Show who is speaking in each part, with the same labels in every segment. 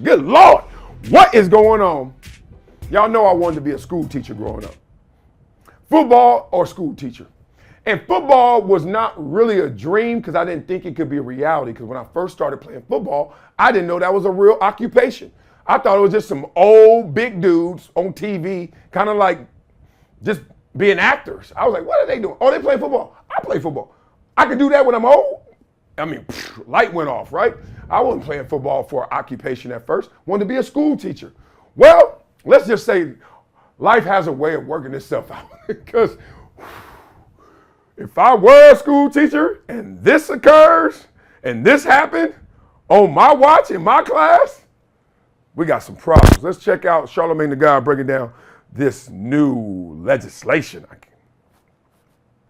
Speaker 1: teacher. Good Lord, what is going on? Y'all know I wanted to be a school teacher growing up. Football or school teacher. And football was not really a dream because I didn't think it could be a reality, because when I first started playing football, I didn't know that was a real occupation. I thought it was just some old big dudes on TV, kind of like just being actors. I was like, what are they doing? Oh, they play football. I play football. I can do that when I'm old. I mean, light went off, right? I wasn't playing football for an occupation at first. Wanted to be a school teacher. Well, let's just say life has a way of working itself out. Because if I were a school teacher and this occurs and this happened on my watch in my class, we got some problems. Let's check out Charlamagne the God breaking down this new legislation.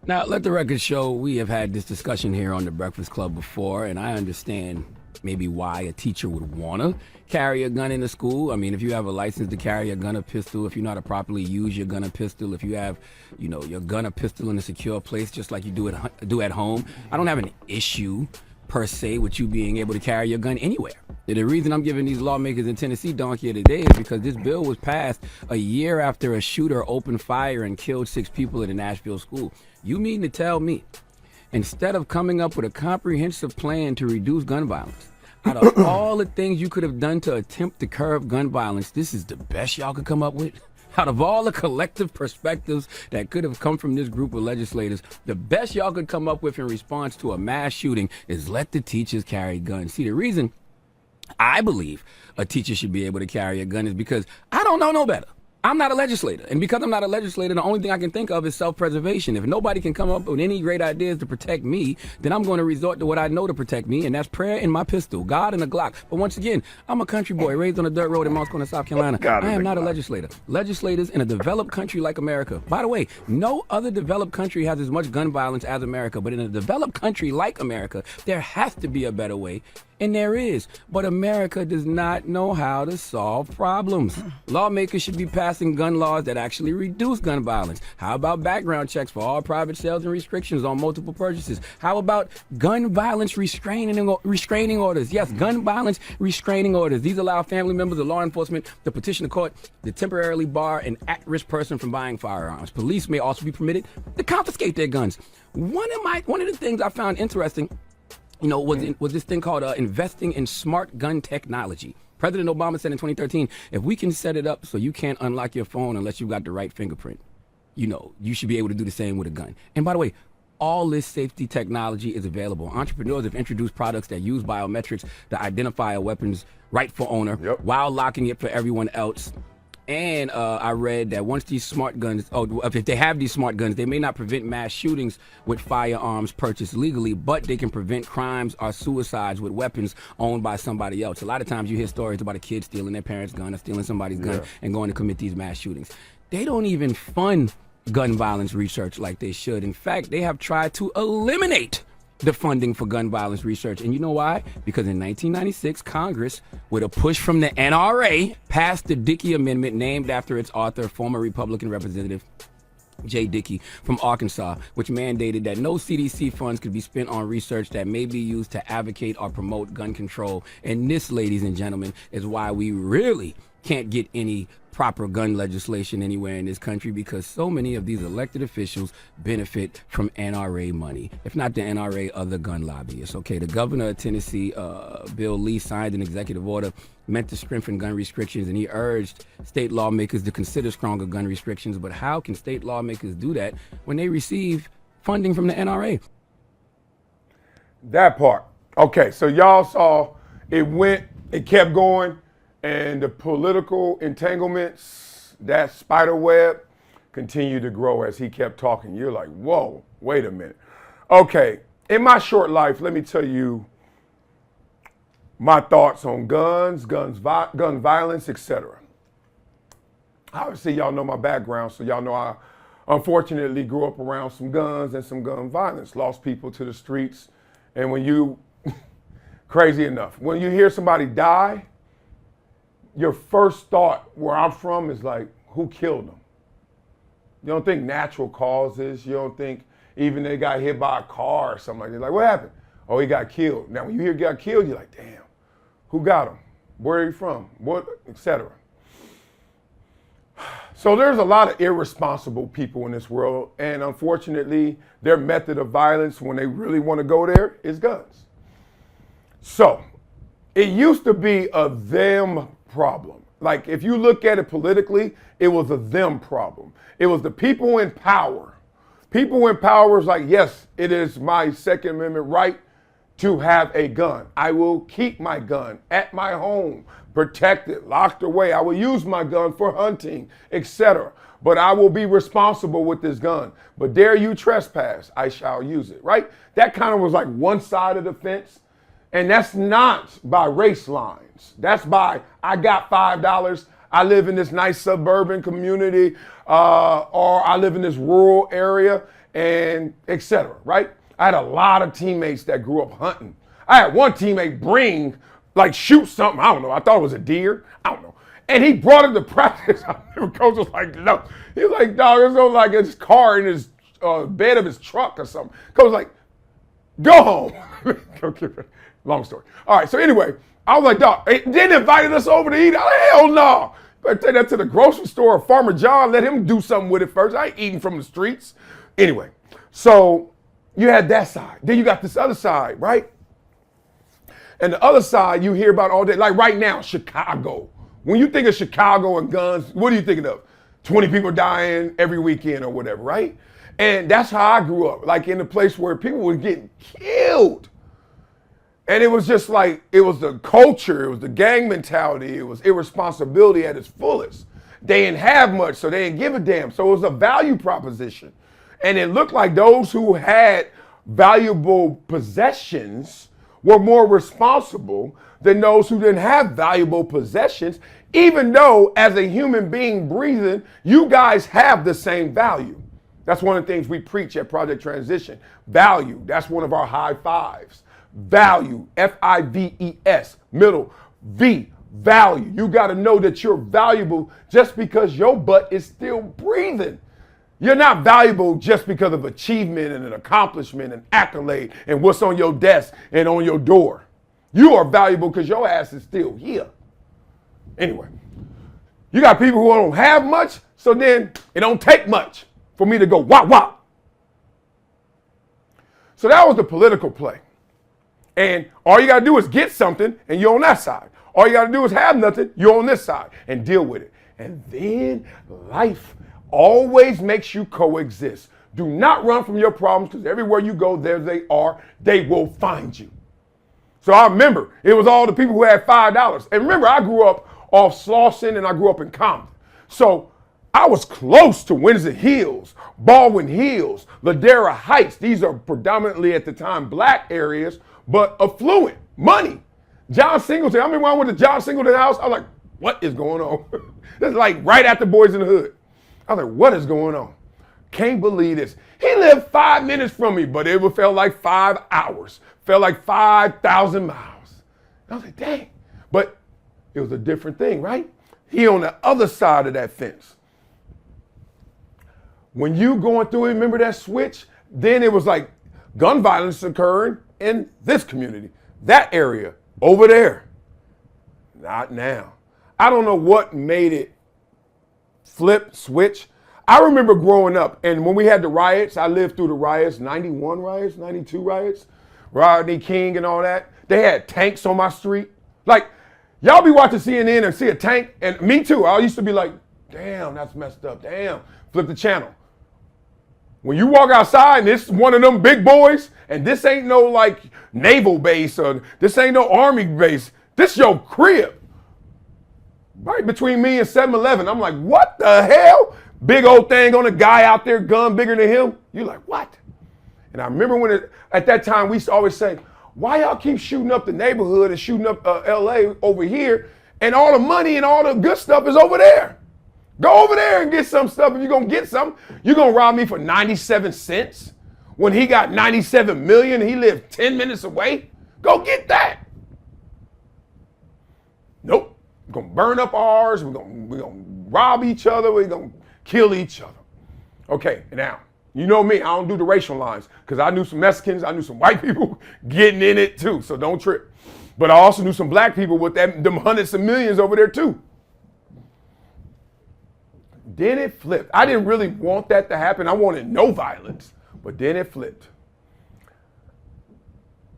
Speaker 2: Now, let the record show we have had this discussion here on the Breakfast Club before, and I understand maybe why a teacher would want to carry a gun into school. I mean, if you have a license to carry a gun or pistol, if you know how to properly use your gun or pistol, if you have, your gun or pistol in a secure place, just like you do at home, I don't have an issue per se with you being able to carry your gun anywhere. The reason I'm giving these lawmakers in Tennessee donkey today is because this bill was passed a year after a shooter opened fire and killed 6 people at a Nashville school. You mean to tell me, instead of coming up with a comprehensive plan to reduce gun violence, out of all the things you could have done to attempt to curb gun violence, this is the best y'all could come up with? Out of all the collective perspectives that could have come from this group of legislators, the best y'all could come up with in response to a mass shooting is let the teachers carry guns. See, the reason I believe a teacher should be able to carry a gun is because I don't know no better. I'm not a legislator. And because I'm not a legislator, the only thing I can think of is self-preservation. If nobody can come up with any great ideas to protect me, then I'm going to resort to what I know to protect me, and that's prayer and my pistol, God and a Glock. But once again, I'm a country boy raised on a dirt road in Mount Corner, South Carolina. I am not a legislator. Legislators in a developed country like America. By the way, no other developed country has as much gun violence as America. But in a developed country like America, there has to be a better way. And there is, but America does not know how to solve problems. Lawmakers should be passing gun laws that actually reduce gun violence. How about background checks for all private sales and restrictions on multiple purchases? How about gun violence restraining orders? Yes, gun violence restraining orders. These allow family members of law enforcement to petition the court to temporarily bar an at-risk person from buying firearms. Police may also be permitted to confiscate their guns. One of the things I found interesting was this thing called investing in smart gun technology. President Obama said in 2013, if we can set it up so you can't unlock your phone unless you've got the right fingerprint, you should be able to do the same with a gun. And by the way, all this safety technology is available. Entrepreneurs have introduced products that use biometrics to identify a weapon's rightful owner while locking it for everyone else. And I read that once these smart guns, if they have these smart guns, they may not prevent mass shootings with firearms purchased legally, but they can prevent crimes or suicides with weapons owned by somebody else. A lot of times you hear stories about a kid stealing their parents' gun or stealing somebody's gun and going to commit these mass shootings. They don't even fund gun violence research like they should. In fact, they have tried to eliminate the funding for gun violence research. And you know why? Because in 1996, Congress, with a push from the NRA, passed the Dickey Amendment, named after its author, former Republican Representative Jay Dickey from Arkansas, which mandated that no CDC funds could be spent on research that may be used to advocate or promote gun control. And this, ladies and gentlemen, is why we really can't get any proper gun legislation anywhere in this country, because so many of these elected officials benefit from NRA money. If not the NRA, other gun lobbyists. Okay, the governor of Tennessee, Bill Lee, signed an executive order meant to strengthen gun restrictions, and he urged state lawmakers to consider stronger gun restrictions. But how can state lawmakers do that when they receive funding from the NRA?
Speaker 1: That part. Okay, so y'all saw it kept going. And the political entanglements, that spider web, continued to grow as he kept talking. You're like, whoa, wait a minute. Okay, in my short life, let me tell you my thoughts on guns, gun violence, etc. Obviously, y'all know my background, so y'all know I unfortunately grew up around some guns and some gun violence, lost people to the streets. And when you, crazy enough, when you hear somebody die, your first thought where I'm from is like, who killed them? You don't think natural causes. You don't think even they got hit by a car or something like that. Like, what happened? Oh, he got killed. Now, when you hear he got killed, you're like, damn, who got him? Where are you from? What, etc. So there's a lot of irresponsible people in this world, and unfortunately, their method of violence when they really want to go there is guns. So it used to be a them problem. Like if you look at it politically, it was a them problem. It was the people in power. People in power was like, yes, it is my Second Amendment right to have a gun. I will keep my gun at my home, protected, locked away. I will use my gun for hunting, etc. But I will be responsible with this gun. But dare you trespass, I shall use it, right? That kind of was like one side of the fence. And that's not by race lines. That's by, I got $5. I live in this nice suburban community, or I live in this rural area, and etc. Right? I had a lot of teammates that grew up hunting. I had one teammate shoot something. I don't know. I thought it was a deer. I don't know. And he brought it to practice. I remember coach was like, no. He was like, dog, it's on like his car in his bed of his truck or something. Coach was like, go home. Long story. All right. So anyway, I was like, dog, then invited us over to eat. I was like, hell no. Better take that to the grocery store or Farmer John. Let him do something with it first. I ain't eating from the streets. Anyway, so you had that side. Then you got this other side, right? And the other side you hear about all day. Like right now, Chicago. When you think of Chicago and guns, what are you thinking of? 20 people dying every weekend or whatever, right? And that's how I grew up. Like in a place where people were getting killed. And it was just like, it was the culture, it was the gang mentality, it was irresponsibility at its fullest. They didn't have much, so they didn't give a damn. So it was a value proposition. And it looked like those who had valuable possessions were more responsible than those who didn't have valuable possessions, even though as a human being breathing, you guys have the same value. That's one of the things we preach at Project Transition. Value, that's one of our high fives. Value, F-I-V-E-S, middle, V, value. You got to know that you're valuable just because your butt is still breathing. You're not valuable just because of achievement and an accomplishment and accolade and what's on your desk and on your door. You are valuable because your ass is still here. Anyway, you got people who don't have much, so then it don't take much for me to go wah wah. So that was the political play. And all you got to do is get something and you're on that side. All you got to do is have nothing, you're on this side and deal with it. And then life always makes you coexist. Do not run from your problems because everywhere you go, there they are. They will find you. So I remember it was all the people who had $5. And remember, I grew up off Slauson and I grew up in Compton. So I was close to Windsor Hills, Baldwin Hills, Ladera Heights. These are predominantly at the time black areas, but affluent, money. John Singleton, I remember when I went to John Singleton's house, I was like, what is going on? This is like right after Boys in the Hood. I was like, what is going on? Can't believe this. He lived 5 minutes from me, but it felt like 5 hours. Felt like 5,000 miles. I was like, dang. But it was a different thing, right? He on the other side of that fence. When you going through it, remember that switch? Then it was like gun violence occurring in this community, that area, over there. Not now. I don't know what made it flip, switch. I remember growing up, and when we had the riots, I lived through the riots, 91 riots, 92 riots, Rodney King and all that. They had tanks on my street. Like, y'all be watching CNN and see a tank, and me too. I used to be like, damn, that's messed up, damn. Flip the channel. When you walk outside and it's one of them big boys, and this ain't no like naval base or this ain't no army base, this your crib. Right between me and 7-Eleven. I'm like, what the hell? Big old thing on a guy out there, gun bigger than him. You're like, what? And I remember at that time we used to always say, why y'all keep shooting up the neighborhood and shooting up LA over here, and all the money and all the good stuff is over there? Go over there and get some stuff. If you're going to get something, you're going to rob me for 97 cents when he got 97 million and he lived 10 minutes away? Go get that. Nope. We're going to burn up ours. We're going to rob each other. We're going to kill each other. Okay, now, you know me. I don't do the racial lines because I knew some Mexicans. I knew some white people getting in it too, so don't trip. But I also knew some black people with them hundreds of millions over there too. Then it flipped. I didn't really want that to happen. I wanted no violence, but then it flipped.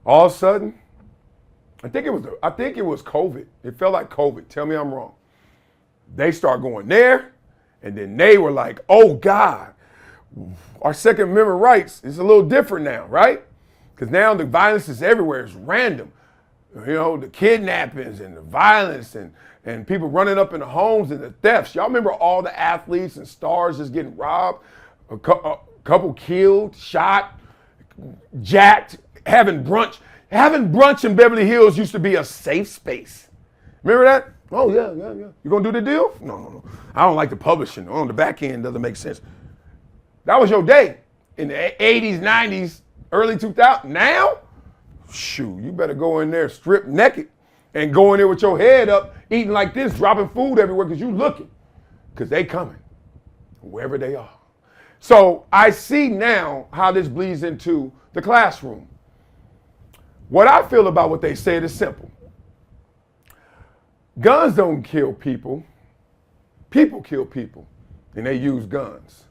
Speaker 1: All of a sudden, I think it was COVID. It felt like COVID. Tell me I'm wrong. They start going there, and then they were like, oh God, our Second Amendment rights is a little different now, right? Because now the violence is everywhere. It's random. You know, the kidnappings and the violence and people running up in the homes and the thefts. Y'all remember all the athletes and stars just getting robbed, a couple killed, shot, jacked, having brunch. Having brunch in Beverly Hills used to be a safe space. Remember that? Oh, yeah. You gonna do the deal? No. I don't like the publishing. On the back end, doesn't make sense. That was your day in the 80s, 90s, early 2000s. Now, shoot, you better go in there stripped naked and go in there with your head up, eating like this, dropping food everywhere because you looking. Because they coming, wherever they are. So I see now how this bleeds into the classroom. What I feel about what they said is simple. Guns don't kill people. People kill people, and they use guns.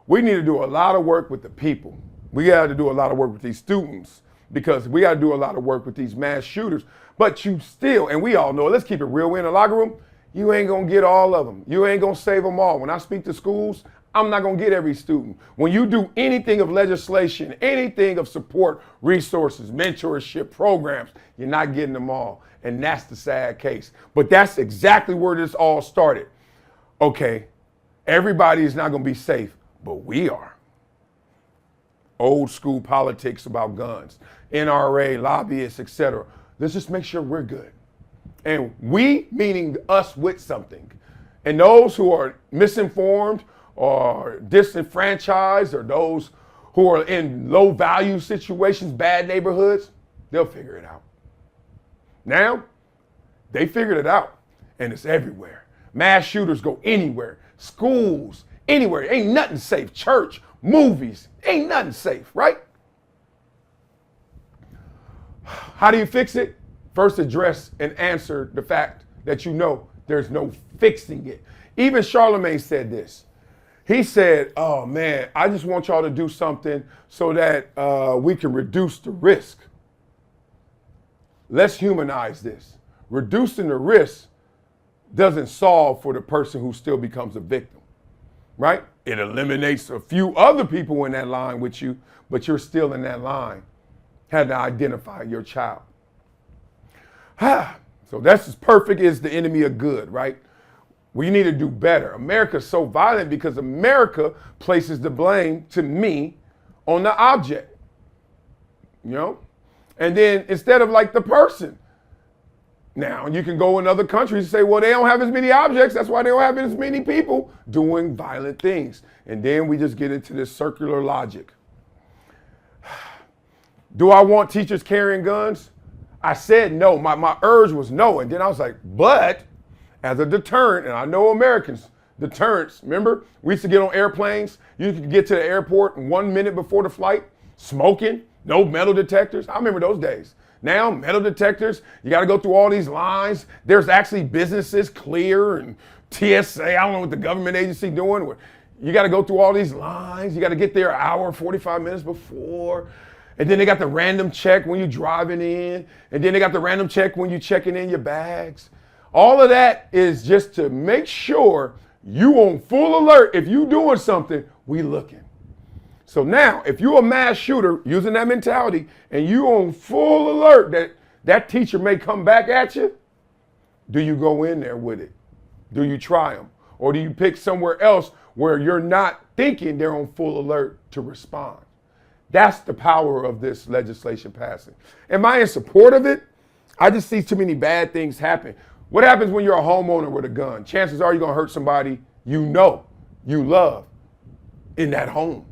Speaker 1: We need to do a lot of work with the people. We got to do a lot of work with these students because we got to do a lot of work with these mass shooters. But you still, and we all know, let's keep it real, we're in the locker room, you ain't going to get all of them. You ain't going to save them all. When I speak to schools, I'm not going to get every student. When you do anything of legislation, anything of support, resources, mentorship programs, you're not getting them all. And that's the sad case. But that's exactly where this all started. Okay, everybody is not going to be safe, but we are. Old school politics about guns, NRA, lobbyists, etc. Let's just make sure we're good. And we, meaning us with something. And those who are misinformed or disenfranchised or those who are in low value situations, bad neighborhoods, they'll figure it out. Now, they figured it out and it's everywhere. Mass shooters go anywhere, schools, anywhere. Ain't nothing safe. Church, movies, ain't nothing safe, right? How do you fix it? First, address and answer the fact that you know there's no fixing it. Even Charlemagne said this. He said, oh man, I just want y'all to do something so that we can reduce the risk. Let's humanize this. Reducing the risk doesn't solve for the person who still becomes a victim, right? It eliminates a few other people in that line with you, but you're still in that line. Had to identify your child. So that's as perfect as the enemy of good, right? We need to do better. America's so violent because America places the blame, to me, on the object, you know? And then instead of like the person. Now, you can go in other countries and say, well, they don't have as many objects. That's why they don't have as many people doing violent things. And then we just get into this circular logic. Do I want teachers carrying guns? I said no. My urge was no. And then I was like, but as a deterrent, and I know Americans, deterrents, remember? We used to get on airplanes. You could get to the airport 1 minute before the flight, smoking, no metal detectors. I remember those days. Now, metal detectors, you got to go through all these lines. There's actually businesses, Clear and TSA, I don't know what the government agency doing. Where you got to go through all these lines. You got to get there an hour, 45 minutes before. And then they got the random check when you're driving in. And then they got the random check when you're checking in your bags. All of that is just to make sure you on full alert. If you doing something, we looking. So now, if you're a mass shooter using that mentality and you on full alert that that teacher may come back at you, do you go in there with it? Do you try them? Or do you pick somewhere else where you're not thinking they're on full alert to respond? That's the power of this legislation passing. Am I in support of it? I just see too many bad things happen. What happens when you're a homeowner with a gun? Chances are you're going to hurt somebody you know, you love in that home.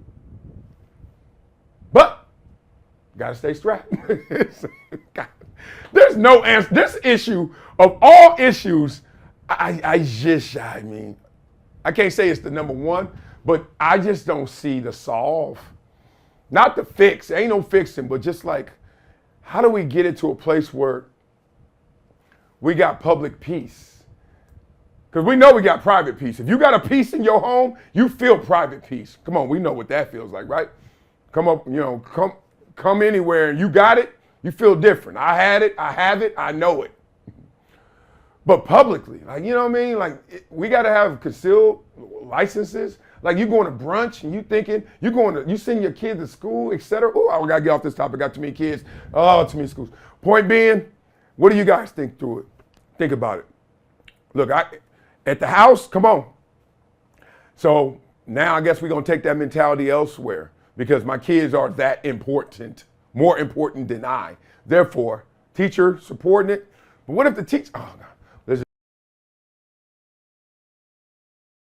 Speaker 1: But got to stay strapped. There's no answer. This issue of all issues, I mean, I can't say it's the number one, but I just don't see the solve. Not the fix. Ain't no fixing, but just like, how do we get it to a place where we got public peace. Because we know we got private peace. If you got a peace in your home, you feel private peace. Come on, we know what that feels like, right? Come up, come anywhere and you got it, you feel different. I had it, I have it, I know it. But publicly, like, you know what I mean? Like, we got to have concealed licenses. Like, you going to brunch and you thinking, you send your kids to school, et cetera. Oh, I got to get off this topic. Got too many kids. Oh, too many schools. Point being, what do you guys think through it? Think about it. Look, at the house, come on. So now I guess we're going to take that mentality elsewhere because my kids are that important, more important than I. Therefore, teacher supporting it. But what if the teacher, oh God.